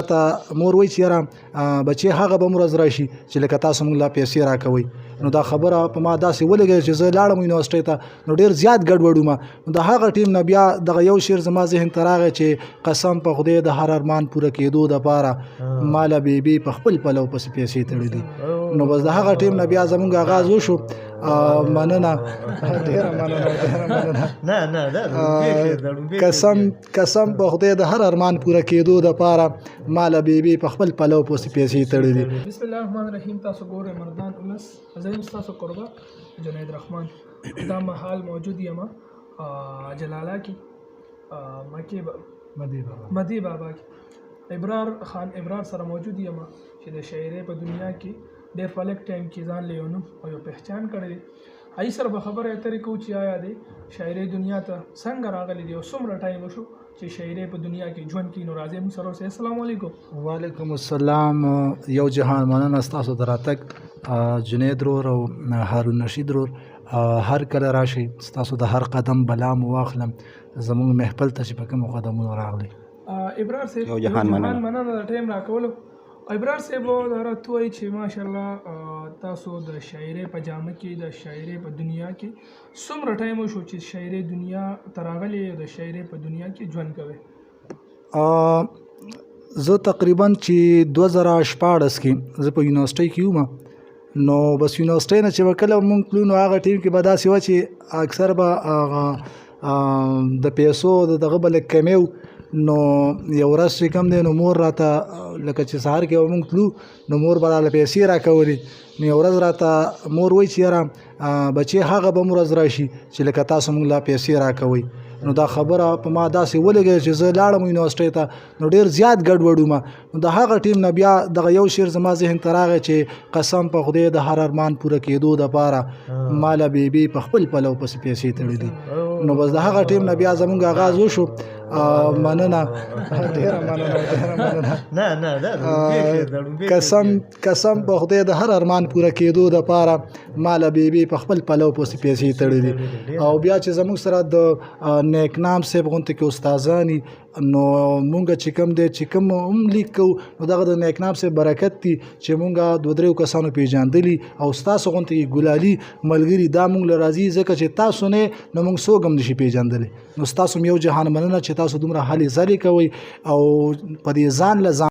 راته مور وایي چې یاره بچې هغه به ورځ راشي چې لکه تاسو موږ لا پیسې راکوئ. نو دا خبره په ما داسې ولګېده چې زه لاړم یونیورسټۍ ته نو ډېر زیات ګډوډ وم. نو د هغه ټیم نه بیا دغه یو شعر زما ذهن ته راغی چې قسم په خدای د هر ارمان پوره کېدو دپاره ماله بیبي په خپل پلو پسې پیسې تړلي. نو بس د هغه ټیم نه بیا زمونږ آغاز وشو. مننه ډېره مننه. قسم په خدای د هر ارمان پوره کېدو دپاره ماله بیبي په خپل پلو پسې پیسې تړلي. بسم الله الرحمن الرحیم. تاسو ګورئ مردان اولس، زه یم ستاسو قربا جنید رحمان. دا مهال موجود یم جلاله کې مکې مدی بابا کې ابرار خان ابرار سره موجود یم چې د شاعرۍ په دنیا کې ډېر په لږ ټایم کې ځان له یو نوم او یو پهچان کړی دی. هغې سره به خبرې اترې کوو چې آیا دی شاعرۍ دنیا ته څنګه راغلی دی او څومره ټایم وشو چې شاعرۍ په دنیا کې ژوند کوي. نو راځئ موږ سره اوسئ. السلام علیکم. وعلیکم السلام. یو جهان مننه ستاسو د راتګ جنید رور او هارون رشید رور. هر کله راشئ، ستاسو د هر قدم بلا مو واخلم زموږ محفل ته چې په کومو قدمونو راغلی. ابرار صاحب یو جهان مننه د ټایم راکولو. ابرار صاحب دا راته وایي چې ماشاءالله تاسو د شاعرۍ په جامه کې د شاعرۍ په دنیا کې څومره ټایم وشو چې شاعرۍ دنیا ته راغلې او د شاعرۍ په دنیا کې ژوند کوئ؟ زه تقریبا چې 2014 کې زه په یونیورسټۍ کې وم. نو بس یونیورسټۍ نه چې به کله مونږ تلو نو هغه ټیم کې به داسې وه چې اکثر به د پیسو دغه به لږ کمی و. نو یو ورځ چې کوم دی نو مور راته لکه چې سهار کې به مونږ تلو نو مور به راله پیسې راکولې. نو یو ورځ راته مور وایي چې یاره بچې هغه به ورځ راشي چې لکه تاسو مونږ لا پیسې راکوئ. نو دا خبره په ما داسې ولګېده چې زه لاړم یونیورسټۍ ته نو ډېر زیات ګډوډ وم. نو د هغه ټیم نه بیا دغه یو شعر زما ذهن ته راغی چې قسم په خدای د هر ارمان پوره کېدو دپاره ماله بیبي په خپل پلو پسې پیسې تړلي. نو بس د هغه ټیم نه بیا زمونږ آغاز وشو. مننه ډېره مننه. قسم په خدای د هر ارمان پوره کېدو دپاره ماله بیبي په خپل پلو پسې پیسې تړلي. او بیا چې زموږ سره د نیک نام صاحب غونته کې استادانی نو مونږ چې کوم دی چې کوم هم لیک کوو نو دغه د نیک نام صاحب برکت دی چې مونږ 2-3 کسانو پیژندلي او ستاسو غونته کې ګلالي ملګري دا مونږ له راځي ځکه چې تاسو نه نو مونږ څوک هم نشي پیژندلی. نو ستاسو یو جهان مننه چې تاسو دومره هلې ځلې کوئ او په دې ځان له ځان